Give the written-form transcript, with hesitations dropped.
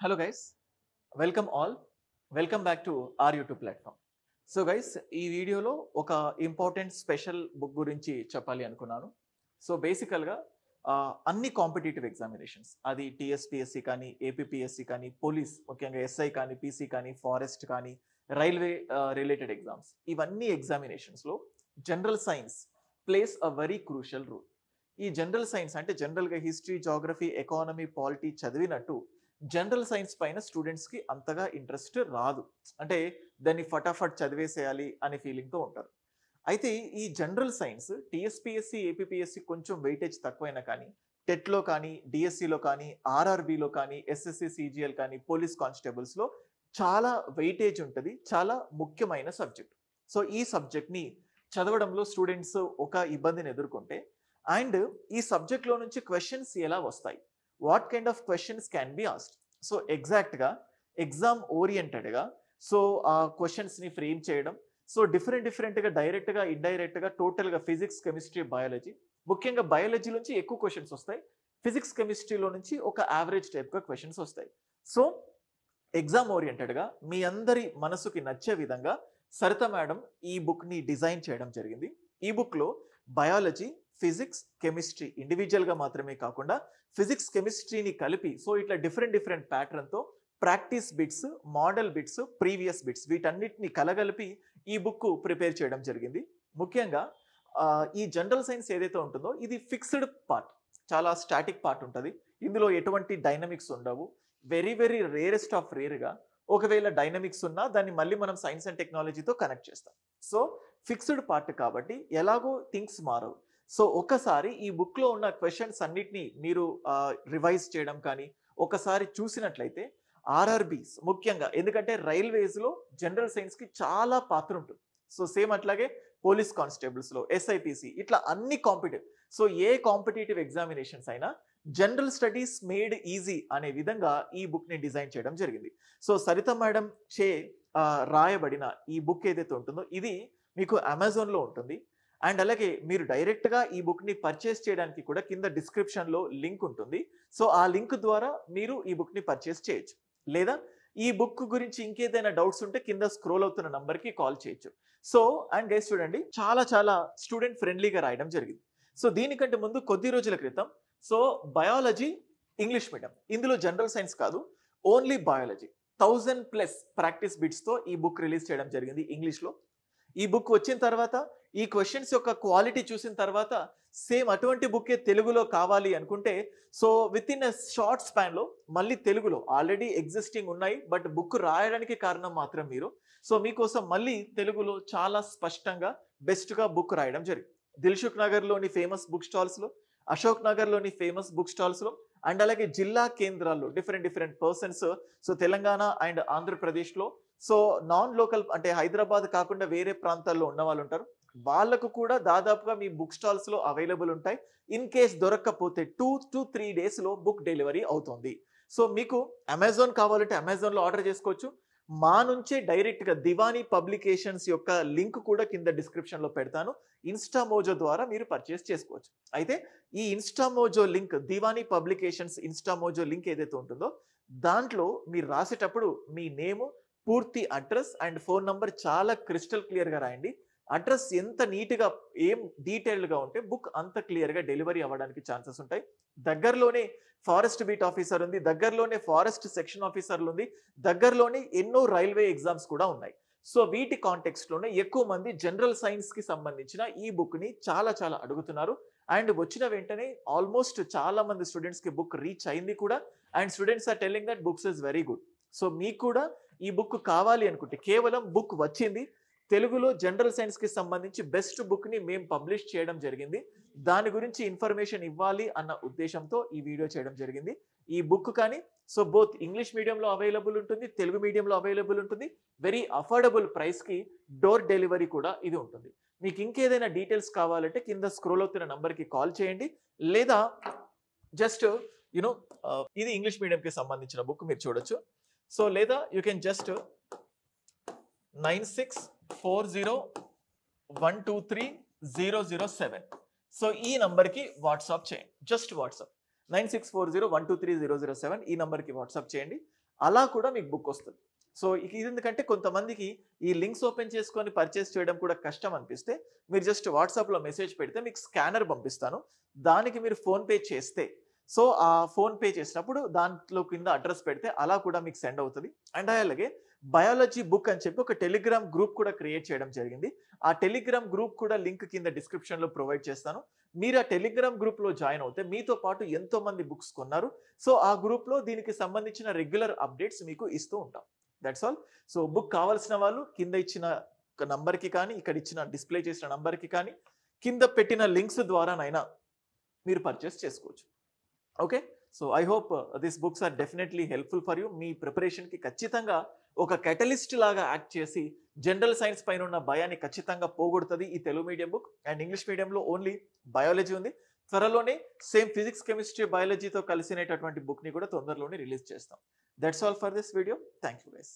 Hello guys, welcome all. Welcome back to our YouTube platform. So guys ఈ వీడియోలో ఒక important special book గురించి చెప్పాలి అనుకున్నాను. సో బేసికల్గా అన్ని కాంపిటేటివ్ ఎగ్జామినేషన్స్, అది టీఎస్పిఎస్సి కానీ, ఏపీపీఎస్సి కానీ, పోలీస్ ముఖ్యంగా ఎస్ఐ కానీ, పీసీ కానీ, ఫారెస్ట్ కానీ, రైల్వే రిలేటెడ్ ఎగ్జామ్స్, ఇవన్నీ ఎగ్జామినేషన్స్లో general science plays a very crucial role. ఈ జనరల్ సైన్స్ అంటే జనరల్గా హిస్టరీ, జాగ్రఫీ, ఎకానమీ, పాలిటీ చదివినట్టు జనరల్ సైన్స్ పైన స్టూడెంట్స్కి అంతగా ఇంట్రెస్ట్ రాదు. అంటే దాన్ని ఫటాఫట్ చదివేసేయాలి అనే ఫీలింగ్తో ఉంటారు. అయితే ఈ జనరల్ సైన్స్ టీఎస్పిఎస్సి, ఏపీపీఎస్సి కొంచెం వెయిటేజ్ తక్కువైనా కానీ, టెట్లో కానీ, డిఎస్సిలో కానీ, ఆర్ఆర్బిలో కానీ, ఎస్ఎస్సి, సిజిఎల్ కానీ, పోలీస్ కానిస్టేబుల్స్లో చాలా వెయిటేజ్ ఉంటుంది. చాలా ముఖ్యమైన సబ్జెక్ట్. సో ఈ సబ్జెక్ట్ని చదవడంలో స్టూడెంట్స్ ఒక ఇబ్బందిని ఎదుర్కొంటే, అండ్ ఈ సబ్జెక్ట్లో నుంచి క్వశ్చన్స్ ఎలా వస్తాయి, what kind of questions can be asked. So ఎగ్జాక్ట్గా ఎగ్జామ్ ఓరియంటెడ్గా సో ఆ క్వశ్చన్స్ని ఫ్రేమ్ చేయడం, సో డిఫరెంట్గా డైరెక్ట్గా, ఇండైరెక్ట్గా, టోటల్గా ఫిజిక్స్, కెమిస్ట్రీ, బయాలజీ, ముఖ్యంగా బయాలజీ నుంచి ఎక్కువ క్వశ్చన్స్ వస్తాయి. ఫిజిక్స్, కెమిస్ట్రీలో నుంచి ఒక యావరేజ్ టైప్గా క్వశ్చన్స్ వస్తాయి. సో ఎగ్జామ్ ఓరియంటెడ్గా మీ అందరి మనసుకి నచ్చే విధంగా సరిత మేడం ఈ బుక్ని డిజైన్ చేయడం జరిగింది. ఈ బుక్లో బయాలజీ, ఫిజిక్స్, కెమిస్ట్రీ ఇండివిజువల్గా మాత్రమే కాకుండా ఫిజిక్స్, కెమిస్ట్రీని కలిపి సో ఇట్లా డిఫరెంట్ ప్యాటర్న్తో practice bits, model bits, previous bits వీటన్నిటిని కలగలిపి ఈ బుక్ ప్రిపేర్ చేయడం జరిగింది. ముఖ్యంగా ఈ జనరల్ సైన్స్ ఏదైతే ఉంటుందో ఇది ఫిక్స్డ్ పార్ట్, చాలా స్టాటిక్ పార్ట్ ఉంటుంది. ఇందులో ఎటువంటి డైనమిక్స్ ఉండవు. వెరీ రేరెస్ట్ ఆఫ్ రేర్గా ఒకవేళ డైనమిక్స్ ఉన్నా దాన్ని మళ్ళీ మనం సైన్స్ అండ్ టెక్నాలజీతో కనెక్ట్ చేస్తాం. సో ఫిక్స్డ్ పార్ట్ కాబట్టి ఎలాగో థింగ్స్ మారవు. సో ఒకసారి ఈ బుక్లో ఉన్న క్వశ్చన్స్ అన్నిటినీ మీరు రివైజ్ చేయడం కానీ ఒకసారి చూసినట్లయితే ఆర్ఆర్బీస్ ముఖ్యంగా, ఎందుకంటే రైల్వేస్లో జనరల్ సైన్స్కి చాలా పాత్ర ఉంటుంది. సో సేమ్ అట్లాగే పోలీస్ కానిస్టేబుల్స్లో, ఎస్ఐపిసి, ఇట్లా అన్ని కాంపిటేటివ్, సో ఏ కాంపిటేటివ్ ఎగ్జామినేషన్స్ అయినా జనరల్ స్టడీస్ మేడ్ ఈజీ అనే విధంగా ఈ బుక్ని డిజైన్ చేయడం జరిగింది. సో సరిత మేడం చే రాయబడిన ఈ బుక్ ఏదైతే ఉంటుందో ఇది మీకు అమెజాన్లో ఉంటుంది. అండ్ అలాగే మీరు డైరెక్ట్గా ఈ బుక్ని పర్చేస్ చేయడానికి కూడా కింద డిస్క్రిప్షన్లో లింక్ ఉంటుంది. సో ఆ లింక్ ద్వారా మీరు ఈ బుక్ని పర్చేస్ చేయొచ్చు. లేదా ఈ బుక్ గురించి ఇంకేదైనా డౌట్స్ ఉంటే కింద స్క్రోల్ అవుతున్న నంబర్కి కాల్ చేయొచ్చు. సో అండ్ గైస్ చూడండి, చాలా స్టూడెంట్ ఫ్రెండ్లీగా రాయడం జరిగింది. సో దీనికంటే ముందు కొద్ది రోజుల క్రితం సో బయాలజీ ఇంగ్లీష్ మీడియం, ఇందులో జనరల్ సైన్స్ కాదు, ఓన్లీ బయాలజీ 1000+ ప్రాక్టీస్ బిట్స్తో ఈ బుక్ రిలీజ్ చేయడం జరిగింది ఇంగ్లీష్లో. ఈ బుక్ వచ్చిన తర్వాత ఈ క్వశ్చన్స్ యొక్క క్వాలిటీ చూసిన తర్వాత సేమ్ అటువంటి బుక్కే తెలుగులో కావాలి అనుకుంటే so with in a short స్పాన్లో మళ్ళీ తెలుగులో ఆల్రెడీ ఎగ్జిస్టింగ్ ఉన్నాయి, బట్ బుక్ రాయడానికి కారణం మాత్రం మీరు. సో మీకోసం మళ్ళీ తెలుగులో చాలా స్పష్టంగా బెస్ట్గా బుక్ రాయడం జరిగింది. దిల్సుఖ్ నగర్లోని ఫేమస్ బుక్ స్టాల్స్లో, అశోక్ నగర్లోని ఫేమస్ బుక్ స్టాల్స్లో, అండ్ అలాగే జిల్లా కేంద్రాల్లో different persons, so Telangana and ఆంధ్రప్రదేశ్లో, సో నాన్ లోకల్ అంటే హైదరాబాద్ కాకుండా వేరే ప్రాంతాల్లో ఉన్న వాళ్ళు ఉంటారు, వాళ్ళకు కూడా దాదాపుగా మీ బుక్ స్టాల్స్లో అవైలబుల్ ఉంటాయి. ఇన్ కేస్ దొరకకపోతే 2 to 3 డేస్లో బుక్ డెలివరీ అవుతుంది. సో మీకు అమెజాన్ కావాలంటే అమెజాన్లో ఆర్డర్ చేసుకోవచ్చు. మా నుంచే డైరెక్ట్గా దివానీ పబ్లికేషన్స్ యొక్క లింక్ కూడా కింద డిస్క్రిప్షన్లో పెడతాను. ఇన్స్టామోజో ద్వారా మీరు పర్చేస్ చేసుకోవచ్చు. అయితే ఈ Instamojo link, Diwani publications Instamojo link ఏదైతే ఉంటుందో దాంట్లో మీరు రాసేటప్పుడు మీ నేము, పూర్తి అడ్రస్ అండ్ ఫోన్ నంబర్ చాలా క్రిస్టల్ క్లియర్గా రాయండి. అడ్రస్ ఎంత నీట్గా, ఏం డీటెయిల్డ్గా ఉంటే బుక్ అంత క్లియర్గా డెలివరీ అవ్వడానికి ఛాన్సెస్ ఉంటాయి. దగ్గరలోనే ఫారెస్ట్ బీట్ ఆఫీసర్ ఉంది, దగ్గరలోనే ఫారెస్ట్ సెక్షన్ ఆఫీసర్లు ఉంది, దగ్గరలోనే ఎన్నో రైల్వే ఎగ్జామ్స్ కూడా ఉన్నాయి. సో వీటి కాంటెక్స్ట్లోనే ఎక్కువ మంది జనరల్ సైన్స్కి సంబంధించిన ఈ బుక్ని చాలా అడుగుతున్నారు. అండ్ వచ్చిన వెంటనే ఆల్మోస్ట్ చాలా మంది స్టూడెంట్స్కి బుక్ రీచ్ అయింది కూడా. And students are telling that books is very good. So మీకు కూడా ఈ బుక్ కావాలి అనుకుంటే కేవలం బుక్ వచ్చింది, తెలుగులో జనరల్ సైన్స్కి సంబంధించి బెస్ట్ బుక్ని మేము పబ్లిష్ చేయడం జరిగింది. దాని గురించి ఇన్ఫర్మేషన్ ఇవ్వాలి అన్న ఉద్దేశంతో ఈ వీడియో చేయడం జరిగింది. ఈ బుక్ కానీ సో బోత్ ఇంగ్లీష్ మీడియంలో అవైలబుల్ ఉంటుంది, తెలుగు మీడియంలో అవైలబుల్ ఉంటుంది. వెరీ అఫోర్డబుల్ ప్రైస్కి డోర్ డెలివరీ కూడా ఇది ఉంటుంది. మీకు ఇంకేదైనా డీటెయిల్స్ కావాలంటే కింద స్క్రోల్ అవుతున్న నంబర్కి కాల్ చేయండి. లేదా జస్ట్ యూనో ఇది ఇంగ్లీష్ మీడియంకి సంబంధించిన బుక్ మీరు చూడొచ్చు. సో లేదా యూ కెన్ జస్ట్ 9640123007. సో ఈ నంబర్కి వాట్సాప్ చేయండి. జస్ట్ వాట్సాప్ 9640123007 ఈ నంబర్కి వాట్సాప్ చేయండి. అలా కూడా మీకు బుక్ వస్తుంది. సో ఇది ఎందుకంటే కొంతమందికి ఈ లింక్స్ ఓపెన్ చేసుకొని పర్చేస్ చేయడం కూడా కష్టం అనిపిస్తే మీరు జస్ట్ వాట్సాప్లో మెసేజ్ పెడితే మీకు స్కానర్ పంపిస్తాను. దానికి మీరు ఫోన్‌పే చేస్తే సో ఆ ఫోన్‌పే చేసినప్పుడు దాంట్లో కింద అడ్రస్ పెడితే అలా కూడా మీకు సెండ్ అవుతది. అండ్ అలాగే బయాలజీ బుక్ అని చెప్పి ఒక టెలిగ్రామ్ గ్రూప్ కూడా క్రియేట్ చేయడం జరిగింది. ఆ టెలిగ్రామ్ గ్రూప్ కూడా లింక్ కింద డిస్క్రిప్షన్‌లో ప్రొవైడ్ చేస్తాను. మీరు ఆ టెలిగ్రామ్ గ్రూప్‌లో జాయిన్ అవుతే మీతో పాటు ఎంతోమంది బుక్స్ కొన్నారు. సో ఆ గ్రూప్‌లో దీనికి సంబంధించిన రెగ్యులర్ అప్డేట్స్ మీకు ఇస్తూ ఉంటాం. That's all. సో బుక్ కావాల్సిన వాళ్ళు కింద ఇచ్చిన ఒక నంబర్‌కి కానీ, ఇక్కడ ఇచ్చిన డిస్‌ప్లే చేసిన నంబర్‌కి కానీ, కింద పెట్టిన లింక్స్ ద్వారానైనా మీరు పర్చేస్ చేసుకోవచ్చు. Okay. So I hope this books are definitely helpful for you. మీ ప్రిపరేషన్‌కి ఖచ్చితంగా ఒక కేటలిస్ట్ లాగా యాక్ట్ చేసి జనరల్ సైన్స్ పైన ఉన్న భయాన్ని ఖచ్చితంగా పోగొడుతది ఈ Telugu medium book. And English మీడియంలో ఓన్లీ బయాలజీ ఉంది. త్వరలోనే సేమ్ ఫిజిక్స్, కెమిస్ట్రీ, బయాలజీతో కలిసినటువంటి బుక్‌ని కూడా తొందరలోనే రిలీజ్ చేస్తాం. That's all for this video. Thank you guys.